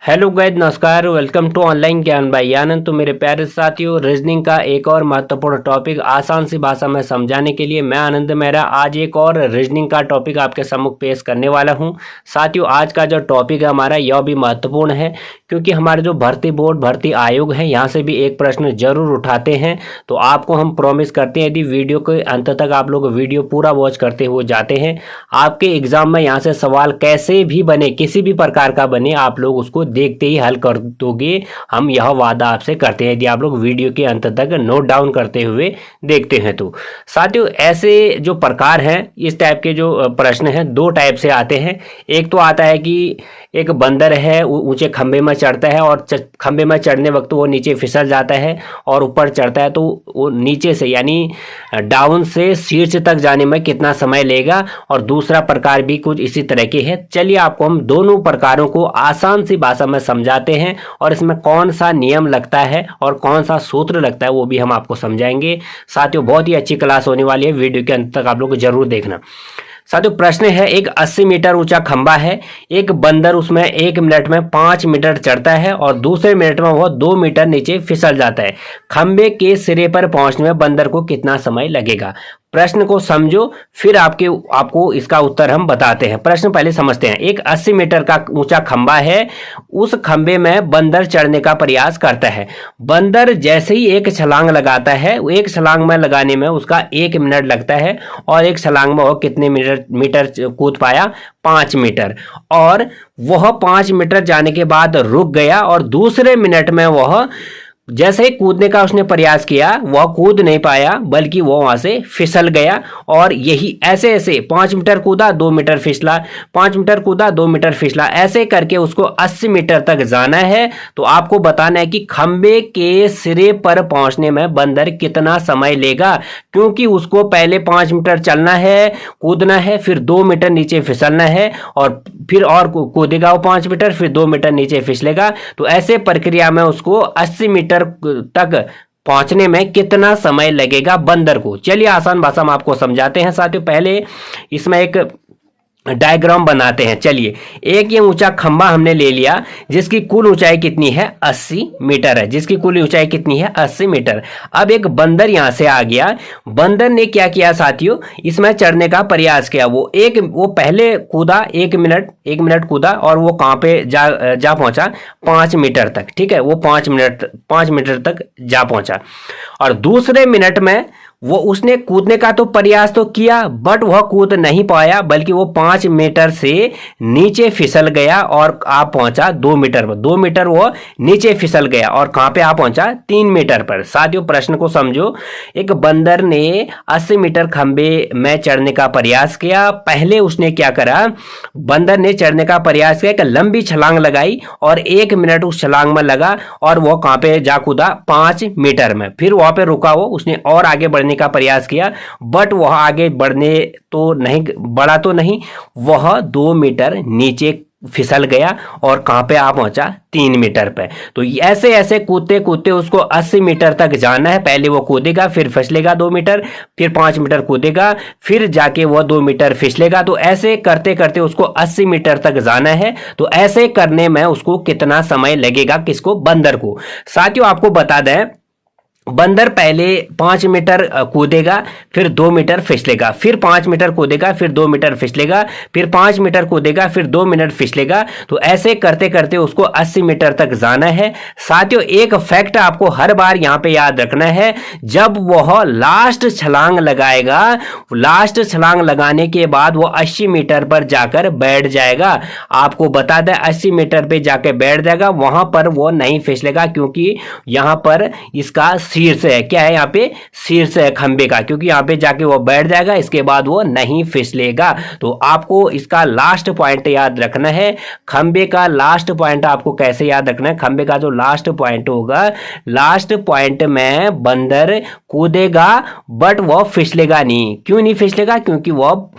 Hello guys, नमस्कार। Welcome to online ज्ञान भाई आनंद। तो मेरे प्यारे साथियों, रीजनिंग का एक और महत्वपूर्ण टॉपिक आसान सी भाषा में समझाने के लिए मैं आनंद मेहरा आज एक और रीजनिंग का टॉपिक आपके सम्मुख पेश करने वाला हूं। साथियों, आज का जो टॉपिक है हमारा यह भी महत्वपूर्ण है क्योंकि हमारे जो भर्ती बोर्ड भर्ती आयोग है यहाँ से भी एक प्रश्न जरूर उठाते हैं। तो आपको हम प्रॉमिस करते हैं यदि वीडियो के अंत तक आप लोग वीडियो पूरा वॉच करते हुए जाते हैं, आपके एग्जाम में यहाँ से सवाल कैसे भी बने, किसी भी प्रकार का बने, आप लोग उसको देखते ही हल कर दोगे। हम यह वादा आपसे करते हैं यदि आप लोग वीडियो के अंत तक नोट डाउन करते हुए देखते हैं। तो साथियों, ऐसे जो प्रकार हैं, इस टाइप के जो प्रश्न हैं दो टाइप से आते हैं। एक तो आता है कि एक बंदर है, ऊंचे खंबे में चढ़ता है और खंबे में चढ़ने वक्त वो नीचे फिसल जाता है और ऊपर चढ़ता है तो वो नीचे से यानी डाउन से शीर्ष तक जाने में कितना समय लेगा। और दूसरा प्रकार भी कुछ इसी तरह के है। चलिए आपको हम दोनों प्रकारों को आसान सी भाषा में समझाते हैं और इसमें कौन सा नियम लगता है और कौन सा सूत्र लगता है वो भी हम आपको समझाएंगे। साथियों, बहुत ही अच्छी क्लास होने वाली है, वीडियो के अंत तक आप लोग जरूर देखना। साथियों, प्रश्न है, एक 80 मीटर ऊंचा खंबा है, एक बंदर उसमें 1 मिनट में 5 मीटर चढ़ता है और दूसरे मिनट में वह 2 मीटर नीचे फिसल जाता है। खंबे के सिरे पर पहुंचने में बंदर को कितना समय लगेगा? प्रश्न को समझो, फिर आपको इसका उत्तर हम बताते हैं। प्रश्न पहले समझते हैं। एक 80 मीटर का ऊंचा खंबा है, उस खंबे में बंदर चढ़ने का प्रयास करता है। बंदर जैसे ही एक छलांग लगाता है, एक छलांग में लगाने में उसका 1 मिनट लगता है और एक छलांग में वह कितने मीटर कूद पाया? 5 मीटर। और वह 5 मीटर जाने के बाद रुक गया और दूसरे मिनट में वह जैसे ही कूदने का उसने प्रयास किया, वह कूद नहीं पाया बल्कि वो वहां से फिसल गया। और यही ऐसे ऐसे 5 मीटर कूदा, 2 मीटर फिसला, 5 मीटर कूदा, 2 मीटर फिसला, ऐसे करके उसको 80 मीटर तक जाना है। तो आपको बताना है कि खंबे के सिरे पर पहुंचने में बंदर कितना समय लेगा, क्योंकि उसको पहले 5 मीटर चलना है, कूदना है, फिर 2 मीटर नीचे फिसलना है और फिर और कूदेगा वो 5 मीटर, फिर 2 मीटर नीचे फिसलेगा। तो ऐसे प्रक्रिया में उसको 80 मीटर तक पहुंचने में कितना समय लगेगा बंदर को? चलिए आसान भाषा में आपको समझाते हैं। साथियों, पहले इसमें एक डायग्राम बनाते हैं। चलिए, एक ये ऊंचा खंबा हमने ले लिया जिसकी कुल ऊंचाई कितनी है? 80 मीटर है। जिसकी कुल ऊंचाई कितनी है? 80 मीटर। अब एक बंदर यहां से आ गया। बंदर ने क्या किया साथियों? इसमें चढ़ने का प्रयास किया। वो पहले कूदा, 1 मिनट कूदा और वो कहां पे जा पहुंचा? 5 मीटर तक। ठीक है, वो 5 मीटर तक जा पहुंचा और दूसरे मिनट में वो उसने कूदने का तो प्रयास तो किया, बट वह कूद नहीं पाया बल्कि वो 5 मीटर से नीचे फिसल गया और आ पहुंचा 2 मीटर पर। 2 मीटर वो नीचे फिसल गया और कहां पे आ पहुंचा? 3 मीटर पर। साथियों, प्रश्न को समझो। एक बंदर ने 80 मीटर खंबे में चढ़ने का प्रयास किया। पहले उसने क्या करा? बंदर ने चढ़ने का प्रयास किया, एक लंबी छलांग लगाई और 1 मिनट उस छलांग में लगा और वो कहां पे जा कूदा? 5 मीटर में। फिर वहां पे रुका, वो उसने और आगे बढ़ने का प्रयास किया, बट वह आगे बढ़ा तो नहीं, वह 2 मीटर नीचे फिसल गया और कहां पे आ पहुंचा? 3 मीटर पे। तो ऐसे ऐसे कूदते कूदते उसको 80 मीटर तक जाना है। पहले वो कूदेगा, फिर फिसलेगा 2 मीटर, फिर 5 मीटर कूदेगा, फिर जाके वो 2 मीटर फिसलेगा। तो ऐसे करते करते उसको 80 मीटर तक जाना है। तो ऐसे करने में उसको कितना समय लगेगा? किसको? बंदर को। साथियों, आपको बता दें, बंदर पहले 5 मीटर कूदेगा, फिर 2 मीटर फिसलेगा, फिर 5 मीटर कूदेगा, फिर 2 मीटर फिसलेगा, फिर 5 मीटर कूदेगा, फिर 2 मिनट फिसलेगा। तो ऐसे करते करते उसको 80 मीटर तक जाना है। साथियों, एक फैक्ट आपको हर बार यहां पे याद रखना है, जब वह लास्ट छलांग लगाएगा, लास्ट छलांग लगाने के बाद वो 80 मीटर पर जाकर बैठ जाएगा। आपको बता दें, 80 मीटर पे जाकर बैठ जाएगा, वहां पर वो नहीं फिसलेगा क्योंकि यहां पर इसका शीर्ष है। क्या है? यहाँ पे शीर्ष है खंबे का, क्योंकि यहाँ पे जाके वो बैठ जाएगा, इसके बाद वो नहीं फिसलेगा। तो आपको इसका लास्ट पॉइंट याद रखना है। खंबे का लास्ट पॉइंट आपको कैसे याद रखना है? खंबे का जो लास्ट पॉइंट होगा, लास्ट पॉइंट में बंदर कूदेगा बट वो फिसलेगा नहीं। क्यों नहीं फिसलेगा? क्योंकि वो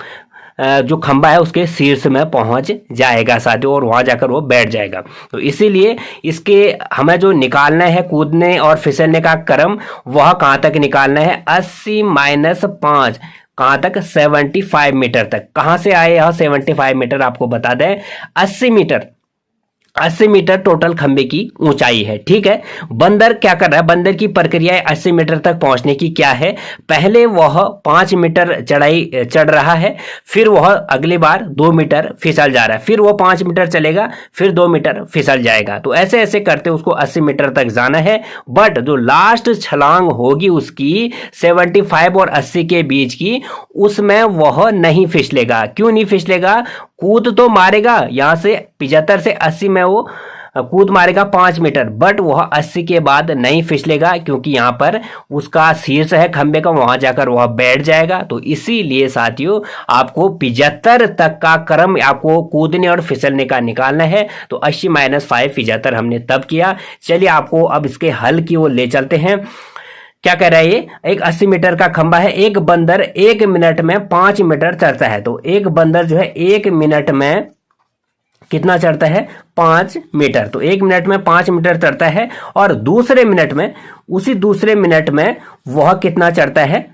जो खंबा है उसके शीर्ष में पहुंच जाएगा साथियों और वहां जाकर वो बैठ जाएगा। तो इसीलिए इसके हमें जो निकालना है कूदने और फिसलने का क्रम, वह कहां तक निकालना है? 80 - 5 कहां तक? 75 मीटर तक। कहां से आए यह 75 मीटर? आपको बता दें, 80 मीटर 80 मीटर टोटल खंबे की ऊंचाई है। ठीक है, बंदर क्या कर रहा है, बंदर की प्रक्रिया 80 मीटर तक पहुंचने की क्या है, पहले वह 5 मीटर चढ़ाई चढ़ रहा है, फिर वह अगली बार 2 मीटर फिसल जा रहा है, फिर वह 5 मीटर चलेगा, फिर 2 मीटर फिसल जाएगा। तो ऐसे ऐसे करते उसको 80 मीटर तक जाना है। बट जो लास्ट छलांग होगी उसकी 75 और 80 के बीच की, उसमें वह नहीं फिसलेगा। क्यों नहीं फिसलेगा, कूद तो मारेगा यहां से 75 से 80 में वो कूद मारेगा 5 मीटर, बट वह 80 के बाद नहीं फिसलेगा, क्योंकि यहां पर उसका शीर्ष है खंबे का, वहां जाकर वह बैठ जाएगा। तो इसीलिए साथियों आपको 75 तक का क्रम आपको कूदने और फिसलने का निकालना है। तो 80 - 5 75 हमने तब किया। चलिए आपको अब इसके हल की ओर ले चलते हैं। क्या कह रहा है ये, एक 80 मीटर का खंबा है, एक बंदर 1 मिनट में 5 मीटर चढ़ता है। तो एक बंदर जो है 1 मिनट में कितना चढ़ता है, 5 मीटर। तो 1 मिनट में 5 मीटर चढ़ता है, और दूसरे मिनट में, उसी दूसरे मिनट में वह कितना चढ़ता है,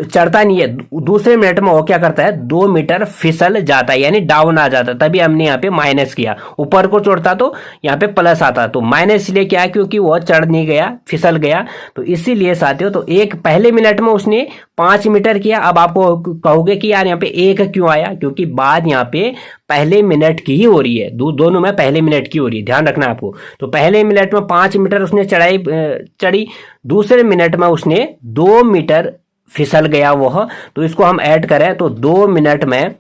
चढ़ता नहीं है, दूसरे मिनट में वो क्या करता है, 2 मीटर फिसल जाता है, यानी डाउन आ जाता है। तभी हमने यहाँ पे माइनस किया, ऊपर को चढ़ता तो यहाँ पे प्लस आता। तो माइनस इसलिए क्या है, क्योंकि वो चढ़ नहीं गया, फिसल गया। तो इसीलिए साथियों, तो एक पहले मिनट में उसने 5 मीटर किया। अब आपको कहोगे कि यार यहाँ पे 1 क्यों आया, क्योंकि बात यहाँ पे पहले मिनट की ही हो रही है, दोनों में पहले मिनट की हो रही है, ध्यान रखना आपको। तो पहले मिनट में 5 मीटर उसने चढ़ी, दूसरे मिनट में उसने 2 मीटर फिसल गया वह। तो इसको हम ऐड करें तो 2 मिनट में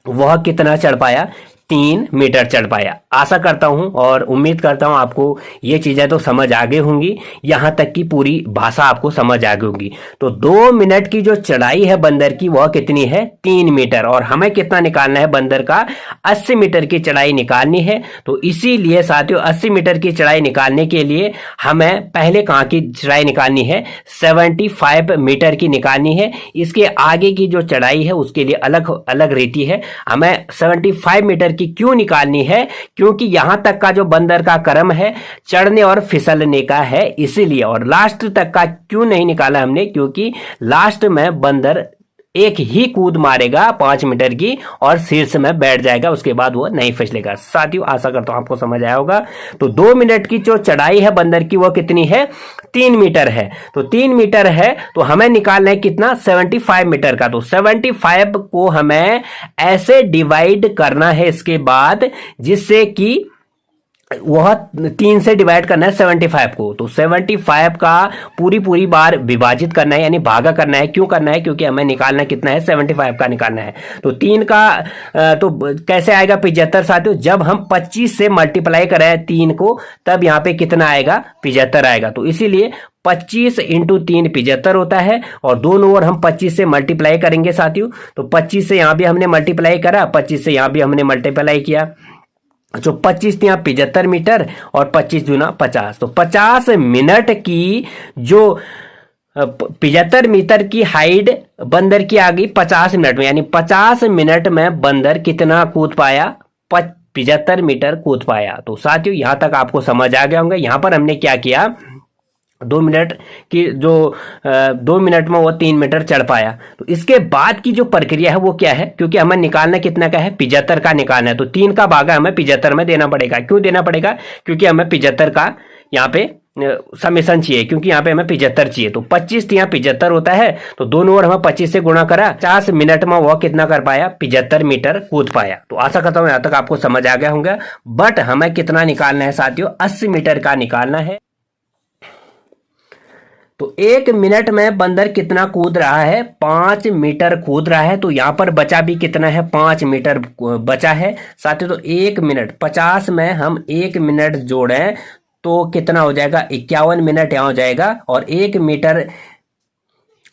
वह कितना चढ़ पाया, 3 मीटर चढ़ पाया। आशा करता हूं और उम्मीद करता हूं आपको ये चीजें तो समझ आ गई होंगी, यहां तक की पूरी भाषा आपको समझ आ गई होगी। तो 2 मिनट की जो चढ़ाई है बंदर की, वह कितनी है, 3 मीटर। और हमें कितना निकालना है, बंदर का 80 मीटर की चढ़ाई निकालनी है। तो इसीलिए साथियों 80 मीटर की चढ़ाई निकालने के लिए हमें पहले कहां की चढ़ाई निकालनी है, 75 मीटर की निकालनी है। इसके आगे की जो चढ़ाई है उसके लिए अलग अलग रीति है। हमें 75 मीटर की क्यों निकालनी है, क्योंकि यहां तक का जो बंदर का क्रम है चढ़ने और फिसलने का है, इसीलिए। और लास्ट तक का क्यों नहीं निकाला हमने, क्योंकि लास्ट में बंदर एक ही कूद मारेगा 5 मीटर की और शीर्ष में बैठ जाएगा, उसके बाद वो नहीं फिसलेगा। साथियों आशा करता हूं आपको समझ आया होगा। तो 2 मिनट की जो चढ़ाई है बंदर की, वो कितनी है, 3 मीटर है। तो 3 मीटर है, तो हमें निकालना है कितना, 75 मीटर का। तो 75 को हमें ऐसे डिवाइड करना है इसके बाद, जिससे कि वह 3 से डिवाइड करना है 75 को। तो 75 का पूरी बार विभाजित करना है, यानी भागा करना है। क्यों करना है, क्योंकि हमें निकालना कितना है, 75 का निकालना है। तो 3 का तो कैसे आएगा 75 साथियों, जब हम 25 से मल्टीप्लाई करें 3 को, तब यहाँ पे कितना आएगा, 75 आएगा। तो इसीलिए 25 × 3 75 होता है, और दोनों ओर हम 25 से मल्टीप्लाई करेंगे साथियों। तो 25 से यहाँ भी हमने मल्टीप्लाई करा, 25 से यहाँ भी हमने मल्टीप्लाई किया। जो 25 यहाँ 75 मीटर, और 25 दूना 50। तो 50 मिनट की जो 75 मीटर की हाइट बंदर की आ गई 50 मिनट में, यानी 50 मिनट में बंदर कितना कूद पाया, 75 मीटर कूद पाया। तो साथियों यहां तक आपको समझ आ गया होगा। यहां पर हमने क्या किया, 2 मिनट की जो 2 मिनट में वो 3 मीटर चढ़ पाया। तो इसके बाद की जो प्रक्रिया है वो क्या है, क्योंकि हमें निकालना कितना का है, 75 का निकालना है। तो 3 का भागा हमें 75 में देना पड़ेगा। क्यों देना पड़ेगा, क्योंकि हमें 75 का यहाँ पे समेशन चाहिए, क्योंकि यहाँ पे हमें 75 चाहिए। तो 25 यहाँ 75 होता है, तो दोनों ओर हमें 25 से गुणा करा, 50 मिनट में वह कितना कर पाया, 75 मीटर कूद पाया। तो आशा करता हूं यहाँ तक आपको समझ आ गया होगा। बट हमें कितना निकालना है साथियों, 80 मीटर का निकालना है। तो 1 मिनट में बंदर कितना कूद रहा है, 5 मीटर कूद रहा है। तो यहां पर बचा भी कितना है, 5 मीटर बचा है साथियों। तो 1 मिनट 50 में हम 1 मिनट जोड़ें तो कितना हो जाएगा, 51 मिनट यहां हो जाएगा। और 1 मीटर,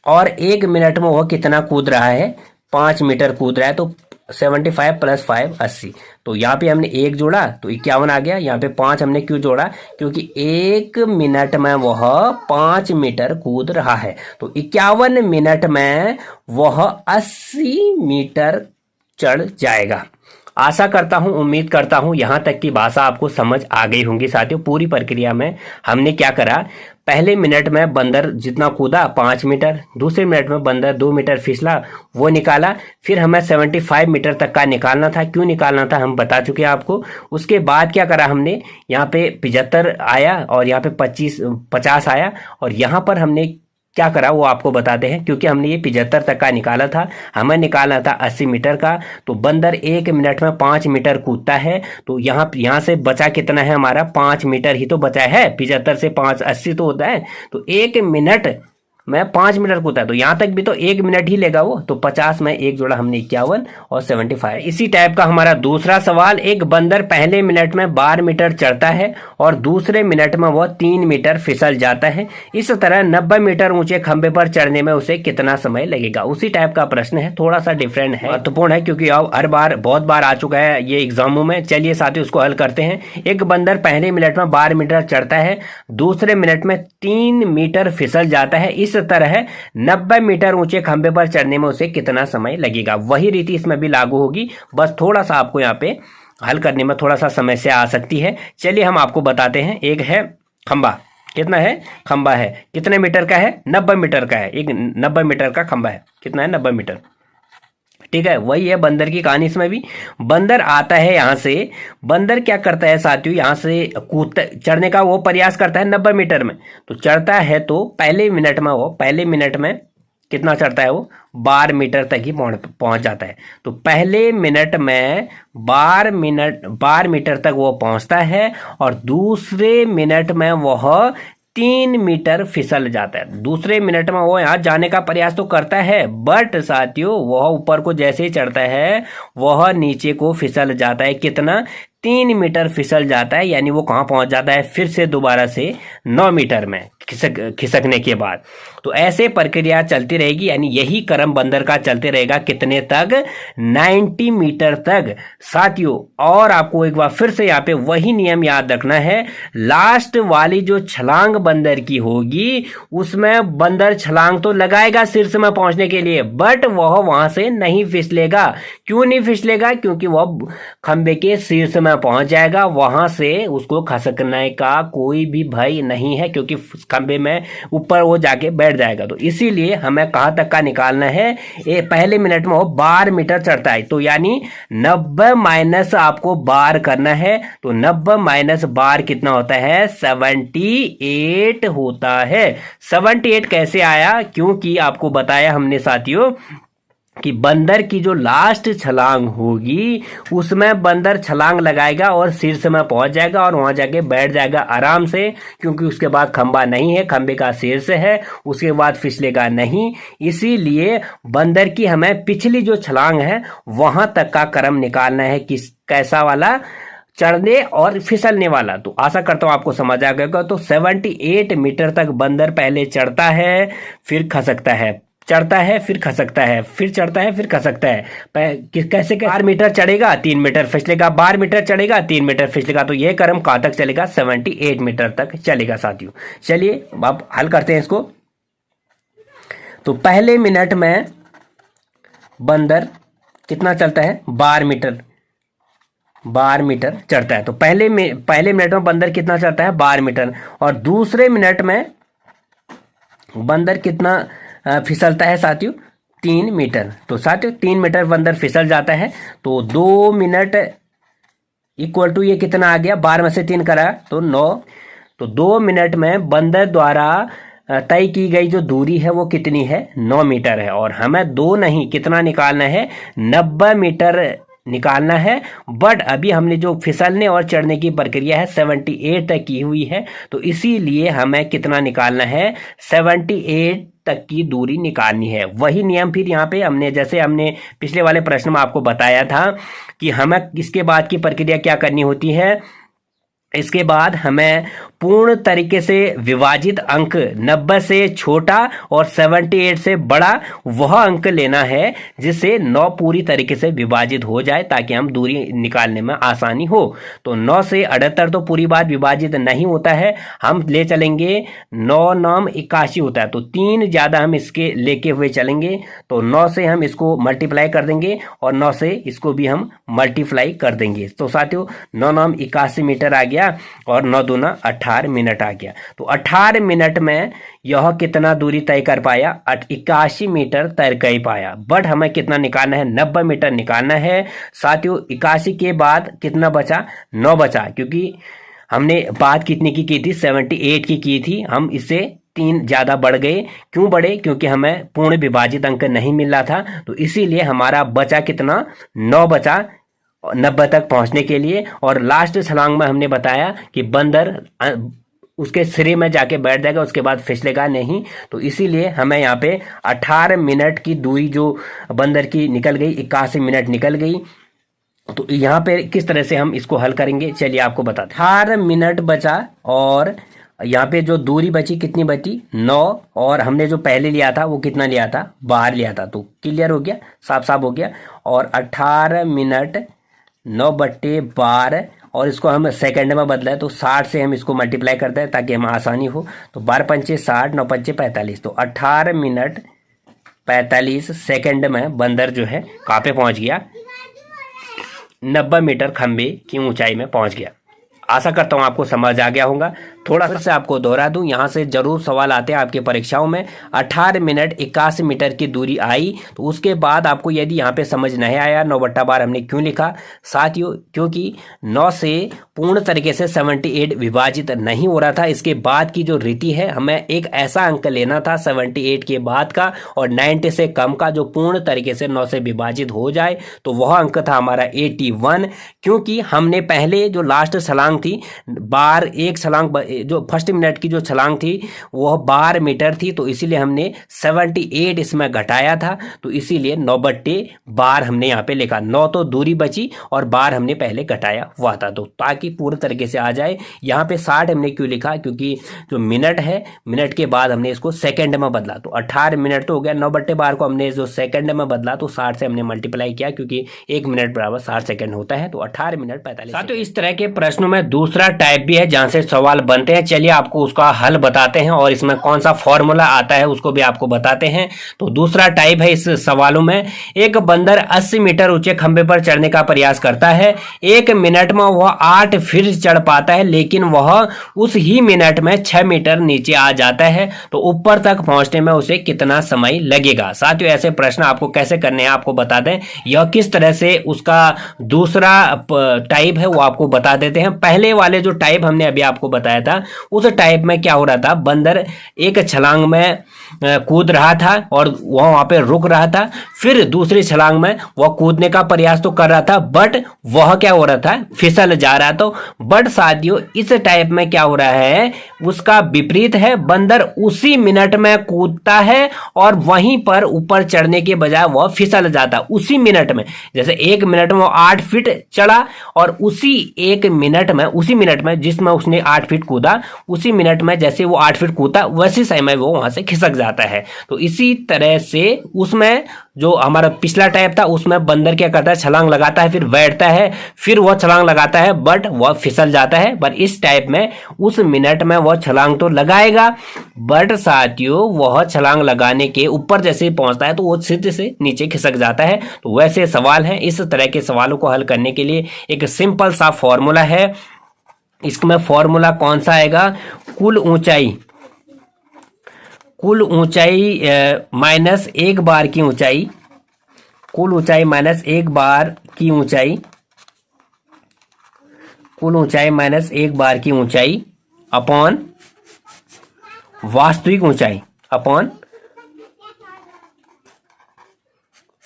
और 1 मिनट में वह कितना कूद रहा है, 5 मीटर कूद रहा है। तो 75 + 5 80। तो यहाँ पे हमने 1 जोड़ा तो 51 आ गया। यहाँ पे 5 हमने क्यों जोड़ा, क्योंकि 1 मिनट में वह 5 मीटर कूद रहा है। तो 51 मिनट में वह 80 मीटर चढ़ जाएगा। आशा करता हूं, उम्मीद करता हूं यहां तक की भाषा आपको समझ आ गई होंगी साथियों। पूरी प्रक्रिया में हमने क्या करा, पहले मिनट में बंदर जितना कूदा 5 मीटर, दूसरे मिनट में बंदर 2 मीटर फिसला, वो निकाला। फिर हमें 75 मीटर तक का निकालना था। क्यों निकालना था हम बता चुके हैं आपको। उसके बाद क्या करा हमने, यहाँ पे 75 आया और यहाँ पे 50 आया, और यहाँ पर हमने क्या करा वो आपको बताते हैं। क्योंकि हमने ये 75 तक का निकाला था, हमें निकालना था 80 मीटर का। तो बंदर 1 मिनट में 5 मीटर कूदता है, तो यहाँ से बचा कितना है हमारा, 5 मीटर ही तो बचा है। 75 से 5 80 तो होता है। तो 1 मिनट में 5 मीटर कूदा है, तो यहाँ तक भी तो 1 मिनट ही लेगा वो। तो 50 में एक जोड़ा हमने 51 और 75। इसी टाइप का हमारा दूसरा सवाल, एक बंदर पहले मिनट में 12 मीटर चढ़ता है और दूसरे मिनट में वह 3 मीटर फिसल जाता है। इस तरह 90 मीटर ऊंचे खंबे पर चढ़ने में उसे कितना समय लगेगा। उसी टाइप का प्रश्न है, थोड़ा सा डिफरेंट है, महत्वपूर्ण है, क्योंकि अब हर बार बहुत बार आ चुका है ये एग्जामों में। चलिए साथियों उसको हल करते हैं। एक बंदर पहले मिनट में 12 मीटर चढ़ता है, दूसरे मिनट में 3 मीटर फिसल जाता है। इस तरह 90 मीटर ऊंचे खंबे पर चढ़ने में उसे कितना समय लगेगा। वही रीति इसमें भी लागू होगी, बस थोड़ा सा आपको यहाँ पे हल करने में थोड़ा सा समस्या आ सकती है। चलिए हम आपको बताते हैं। एक है खंबा, कितना है खंबा है, कितने मीटर का है, 90 मीटर का है। एक 90 मीटर का खंबा है, कितना है 90 मीटर। ठीक है, वही है बंदर की कहानी। इसमें भी बंदर आता है यहाँ से, बंदर क्या करता है साथियों, यहाँ से कूदता चढ़ने का वो प्रयास करता है 90 मीटर में। तो चढ़ता है तो पहले मिनट में कितना चढ़ता है वो, 12 मीटर तक ही पहुंच जाता है। तो पहले मिनट में 12 मीटर तक वो पहुंचता है और दूसरे मिनट में वह 3 मीटर फिसल जाता है। दूसरे मिनट में वो यहाँ जाने का प्रयास तो करता है, बट साथियों वह ऊपर को जैसे ही चढ़ता है वह नीचे को फिसल जाता है। कितना, 3 मीटर फिसल जाता है। यानी वो कहाँ पहुंच जाता है, फिर से दोबारा से 9 मीटर में खिसकने के बाद। तो ऐसे प्रक्रिया चलती रहेगी, यानी यही क्रम बंदर का चलते रहेगा। कितने तक, 90 मीटर तक साथियों। और आपको एक बार फिर से यहाँ पे वही नियम याद रखना है, लास्ट वाली जो छलांग बंदर की होगी उसमें बंदर छलांग तो लगाएगा शीर्ष में पहुंचने के लिए, बट वह वहां से नहीं फिसलेगा। क्यों नहीं फिसलेगा, क्योंकि वह खंबे के शीर्ष में पहुंच जाएगा, वहां से उसको खसकने का कोई भी भय नहीं है, क्योंकि खंबे में ऊपर वो जाके बैठ जाएगा। तो इसीलिए हमें कहां तक का निकालना है, पहले मिनट में वो 12 मीटर चढ़ता है, तो यानी 90 माइनस आपको 12 करना है। तो 90 माइनस 12 कितना होता है, 78 होता है। 78 कैसे आया, क्योंकि आपको बताया हमने साथियों कि बंदर की जो लास्ट छलांग होगी उसमें बंदर छलांग लगाएगा और शीर्ष में पहुंच जाएगा और वहां जाके बैठ जाएगा आराम से, क्योंकि उसके बाद खंबा नहीं है, खंबे का शीर्ष है, उसके बाद फिसलेगा नहीं। इसीलिए बंदर की हमें पिछली जो छलांग है वहां तक का क्रम निकालना है, किस कैसा वाला, चढ़ने और फिसलने वाला। तो आशा करता हूं आपको समझ आ गया। तो 78 मीटर तक बंदर पहले चढ़ता है, फिर खसकता है, चढ़ता है फिर खसकता है, फिर चढ़ता है फिर खसकता है। कैसे 12 मीटर चढ़ेगा 3 मीटर फिसलेगा, 12 मीटर चढ़ेगा 3 मीटर फिसलेगा। तो यह क्रम कहां तक चलेगा, 78 मीटर तक चलेगा साथियों। चलिए अब हल करते हैं इसको। तो पहले मिनट में बंदर कितना चलता है, 12 मीटर चढ़ता है। तो पहले मिनट में बंदर कितना चढ़ता है, 12 मीटर। और दूसरे मिनट में बंदर कितना फिसलता है साथियों, 3 मीटर। तो साथियों 3 मीटर बंदर फिसल जाता है। तो 2 मिनट इक्वल टू ये कितना आ गया, 12 में से 3 करा तो 9। तो 2 मिनट में बंदर द्वारा तय की गई जो दूरी है वो कितनी है, 9 मीटर है। और हमें 2 नहीं कितना निकालना है, 90 मीटर निकालना है। बट अभी हमने जो फिसलने और चढ़ने की प्रक्रिया है 78 तक की हुई है, तो इसीलिए हमें कितना निकालना है, 78 तक की दूरी निकालनी है। वही नियम फिर यहाँ पे हमने, जैसे हमने पिछले वाले प्रश्न में आपको बताया था कि हमें इसके बाद की प्रक्रिया क्या करनी होती है। इसके बाद हमें पूर्ण तरीके से विभाजित अंक 90 से छोटा और 78 से बड़ा वह अंक लेना है जिससे 9 पूरी तरीके से विभाजित हो जाए, ताकि हम दूरी निकालने में आसानी हो। तो 9 से 78 तो पूरी बात विभाजित नहीं होता है, हम ले चलेंगे 9 9 81 होता है। तो 3 ज्यादा हम इसके लेके हुए चलेंगे। तो 9 से हम इसको मल्टीप्लाई कर देंगे और 9 से इसको भी हम मल्टीप्लाई कर देंगे। तो साथियों 9 9 81 मीटर आ गया। गया और 9 दूना 18 मिनट आ गया। तो 18 मिनट में यह कितना दूरी तय कर पाया? 81 मीटर तय कर पाया। बट हमें कितना निकालना है? 90 मीटर निकालना है। साथियों 81 के बाद कितना बचा? 9 बचा, क्योंकि हमने बात कितने की थी? 78 की थी। हम इससे 3 ज़्यादा बढ़ गए। क्यों बढ़े? क्योंकि हमें पूर्ण विभाजित अंक नहीं मिल रहा था, तो इसीलिए हमारा बचा कितना? 9 बचा 90 तक पहुंचने के लिए। और लास्ट छलांग में हमने बताया कि बंदर उसके सिरे में जाके बैठ जाएगा, उसके बाद फिसलेगा नहीं। तो इसीलिए हमें यहाँ पे 18 मिनट की दूरी जो बंदर की निकल गई, 81 मिनट निकल गई। तो यहाँ पे किस तरह से हम इसको हल करेंगे, चलिए आपको बताते हैं। 18 मिनट बचा और यहाँ पे जो दूरी बची कितनी बची? 9। और हमने जो पहले लिया था वो कितना लिया था? 12 लिया था। तो क्लियर हो गया, साफ साफ हो गया। और 18 मिनट 9/12 और इसको हम सेकंड में बदला है, तो 60 से हम इसको मल्टीप्लाई करते हैं ताकि हमें आसानी हो। तो 12 पंचे 60, 9 पंचे 45। तो 18 मिनट 45 सेकंड में बंदर जो है कहाँ पे पहुंच गया? 90 मीटर खंबे की ऊंचाई में पहुंच गया। आशा करता हूं आपको समझ आ गया होगा। थोड़ा सा से आपको दोहरा दूं, यहाँ से जरूर सवाल आते हैं आपके परीक्षाओं में। 18 मिनट 81 मीटर की दूरी आई, तो उसके बाद आपको यदि यहाँ पे समझ नहीं आया 9/12 हमने क्यों लिखा? साथियों क्योंकि 9 से पूर्ण तरीके से 78 विभाजित नहीं हो रहा था। इसके बाद की जो रीति है, हमें एक ऐसा अंक लेना था 78 के बाद का और 90 से कम का जो पूर्ण तरीके से 9 से विभाजित हो जाए, तो वह अंक था हमारा 81। क्योंकि हमने पहले जो लास्ट छलांग थी, बार एक छलांग जो फर्स्ट मिनट की जो छलांग थी वह 12 मीटर थी, तो इसीलिए हमने 78 इसमें घटाया था। तो इसीलिए 9/12 हमने यहाँ पे लिखा। 9 तो दूरी बची और 12 हमने पहले घटाया हुआ था, तो ताकि पूर्ण तरीके से आ जाए। यहाँ पे 60 हमने क्यों लिखा? क्योंकि जो मिनट है, मिनट के बाद हमने इसको सेकंड में बदला। तो 18 मिनट तो हो गया, 9/12 को हमने जो सेकंड में बदला तो 60 से हमने मल्टीप्लाई किया, क्योंकि 1 मिनट बराबर 60 सेकंड होता है। तो 18 मिनट 45। तो इस तरह के प्रश्नों में दूसरा टाइप भी है जहां से सवाल बनते हैं। चलिए आपको उसका हल बताते हैं और इसमें कौन सा फॉर्मूला आता है उसको भी आपको बताते हैं। तो दूसरा टाइप है इस सवालों में, एक बंदर 80 मीटर ऊंचे खंबे पर चढ़ने का प्रयास करता है। 1 मिनट में वह 8 फीट चढ़ पाता है, लेकिन वह उस ही मिनट में 6 मीटर नीचे आ जाता है। तो ऊपर तक पहुंचने में उसे कितना समय लगेगा? साथियों ऐसे प्रश्न आपको कैसे करने हैं आपको बता दें। यह किस तरह से उसका दूसरा टाइप है वो आपको बता देते हैं। पहले वाले जो टाइप हमने अभी आपको बताया था, उस टाइप में क्या हो रहा था? बंदर एक छलांग में कूद रहा था और वह वहां पे रुक रहा था। फिर दूसरी छलांग में वह कूदने का प्रयास तो कर रहा था, बट वह क्या हो रहा था? फिसल जा रहा था। बट साथियों इस टाइप में क्या हो रहा है? उसका विपरीत है। बंदर उसी मिनट में कूदता है और वहीं पर ऊपर चढ़ने के बजाय वह फिसल जाता उसी मिनट में। जैसे 1 मिनट में वो 8 फीट चढ़ा और उसी 1 मिनट में, उसी मिनट में जिसमें उसने 8 फीट कूदा, उसी मिनट में जैसे वो 8 फीट कूदा वैसे समय वो वहां से खिसक जाता है। तो इसी तरह से उसमें जो हमारा पिछला टाइप था उसमें बंदर क्या करता है? छलांग लगाता है, फिर बैठता है, फिर वह छलांग लगाता है, बट वह फिसल जाता है। पर इस टाइप में उस मिनट में वह छलांग तो लगाएगा, बट साथियों वह छलांग लगाने के ऊपर जैसे पहुंचता है तो वो सीधे से नीचे खिसक जाता है। तो वैसे सवाल है। इस तरह के सवालों को हल करने के लिए एक सिंपल सा फॉर्मूला है। इसमें फॉर्मूला कौन सा आएगा? कुल ऊंचाई माइनस 1 बार की ऊंचाई, कुल ऊंचाई माइनस 1 बार की ऊंचाई, कुल ऊंचाई माइनस 1 बार की ऊंचाई अपॉन वास्तविक ऊंचाई, अपॉन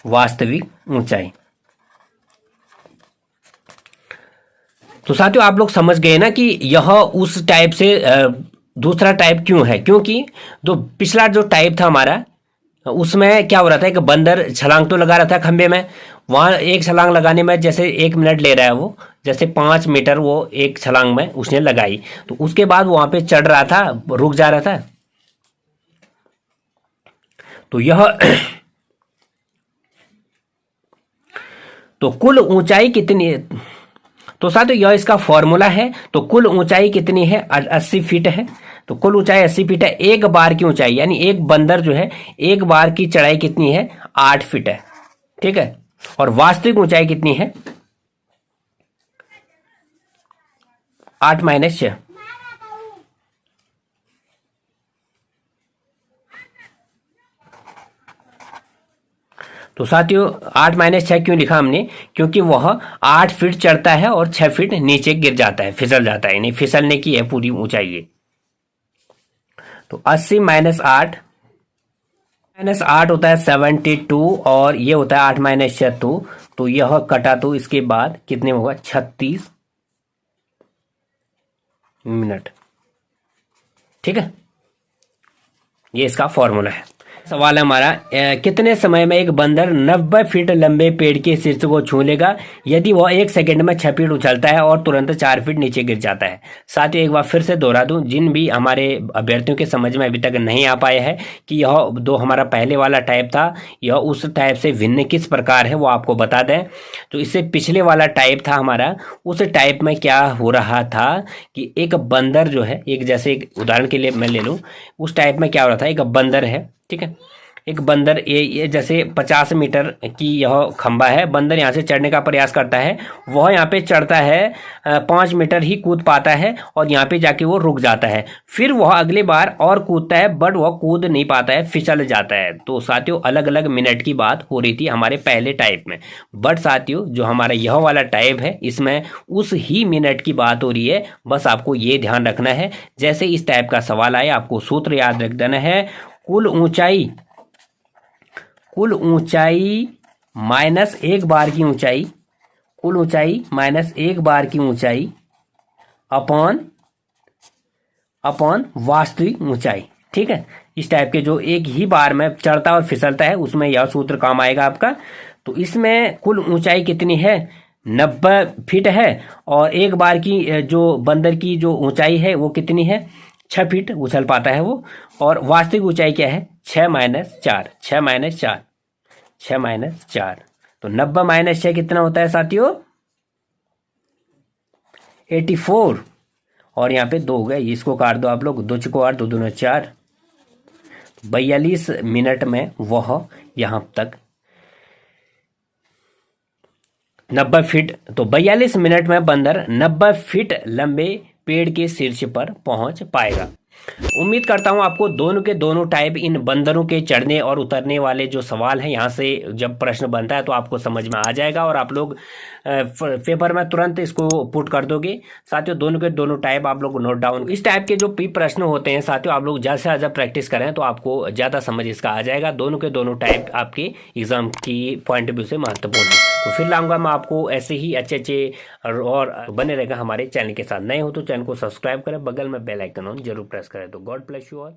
वास्तविक ऊंचाई। तो साथियों आप लोग समझ गए ना कि यह उस टाइप से दूसरा टाइप क्यों है? क्योंकि जो पिछला जो टाइप था हमारा, उसमें क्या हो रहा था? एक बंदर छलांग तो लगा रहा था खंबे में, वहां एक छलांग लगाने में जैसे 1 मिनट ले रहा है वो, जैसे 5 मीटर वो एक छलांग में उसने लगाई, तो उसके बाद वहां पे चढ़ रहा था, रुक जा रहा था। तो यह तो कुल ऊंचाई कितनी है? तो साथियों यह इसका फॉर्मूला है। तो कुल ऊंचाई कितनी है? 80 फीट है। तो कुल ऊंचाई 80 फीट है। एक बार की ऊंचाई यानी एक बंदर जो है एक बार की चढ़ाई कितनी है? 8 फीट है। ठीक है। और वास्तविक ऊंचाई कितनी है? 8 माइनस 6। तो साथियों 8 माइनस 6 क्यों लिखा हमने, क्योंकि वह 8 फीट चढ़ता है और 6 फीट नीचे गिर जाता है, फिसल जाता है, यानी फिसलने की है पूरी ऊंचाई ये। तो 80 माइनस 8 होता है 72 और ये होता है 8 माइनस 6 तो यह कटा तो इसके बाद कितने में होगा 36 मिनट। ठीक है, ये इसका फॉर्मूला है। सवाल है हमारा, कितने समय में एक बंदर 90 फीट लंबे पेड़ के शीर्ष को छू लेगा यदि वह 1 सेकंड में 6 फीट उछलता है और तुरंत 4 फीट नीचे गिर जाता है। साथ ही एक बार फिर से दोहरा दूं, जिन भी हमारे अभ्यर्थियों के समझ में अभी तक नहीं आ पाया है कि यह जो हमारा पहले वाला टाइप था यह उस टाइप से भिन्न किस प्रकार है वो आपको बता दें। तो इससे पिछले वाला टाइप था हमारा, उस टाइप में क्या हो रहा था कि एक बंदर जो है, एक जैसे एक उदाहरण के लिए मैं ले लूँ, उस टाइप में क्या हो रहा था, एक बंदर है, ठीक है, एक बंदर ये जैसे 50 मीटर की यह खंबा है, बंदर यहाँ से चढ़ने का प्रयास करता है, वह यहाँ पे चढ़ता है 5 मीटर ही कूद पाता है और यहाँ पे जाके वो रुक जाता है, फिर वह अगले बार और कूदता है बट वह कूद नहीं पाता है, फिसल जाता है। तो साथियों अलग अलग मिनट की बात हो रही थी हमारे पहले टाइप में, बट साथियों जो हमारा यह वाला टाइप है इसमें उस ही मिनट की बात हो रही है। बस आपको ये ध्यान रखना है, जैसे इस टाइप का सवाल आए आपको सूत्र याद रख देना है, कुल ऊंचाई माइनस 1 बार की ऊंचाई, कुल ऊंचाई माइनस 1 बार की ऊंचाई अपॉन वास्तविक ऊंचाई। ठीक है, इस टाइप के जो एक ही बार में चढ़ता और फिसलता है उसमें यह सूत्र काम आएगा आपका। तो इसमें कुल ऊंचाई कितनी है, 90 फीट है और एक बार की जो बंदर की जो ऊंचाई है वो कितनी है, 6 फीट उछल पाता है वो, और वास्तविक ऊंचाई क्या है 6 माइनस 4, 6 माइनस 4, 6 माइनस 4। तो 90 माइनस 6 कितना होता है साथियों 84, और यहाँ पे 2 हो गए, इसको काट दो आप लोग, 2 चुको 8, 2 दूना 4, 42 मिनट में वह यहाँ तक 90 फीट, तो 42 मिनट में बंदर 90 फीट लंबे पेड़ के शीर्ष पर पहुंच पाएगा। उम्मीद करता हूं आपको दोनों के दोनों टाइप, इन बंदरों के चढ़ने और उतरने वाले जो सवाल हैं यहाँ से जब प्रश्न बनता है तो आपको समझ में आ जाएगा और आप लोग पेपर में तुरंत इसको पुट कर दोगे। साथियों दोनों के दोनों टाइप आप लोग नोट डाउन, इस टाइप के जो भी प्रश्न होते हैं साथियों आप लोग ज़्यादा से ज़्यादा प्रैक्टिस करें तो आपको ज़्यादा समझ इसका आ जाएगा। दोनों के दोनों टाइप आपके एग्जाम की पॉइंट ऑफ व्यू से महत्वपूर्ण है। तो फिर लाऊंगा मैं आपको ऐसे ही अच्छे और बने रहेगा हमारे चैनल के साथ। नए हो तो चैनल को सब्सक्राइब करें, बगल में बेल आइकन ऑन जरूर प्रेस करें। तो गॉड ब्लेस यू ऑल।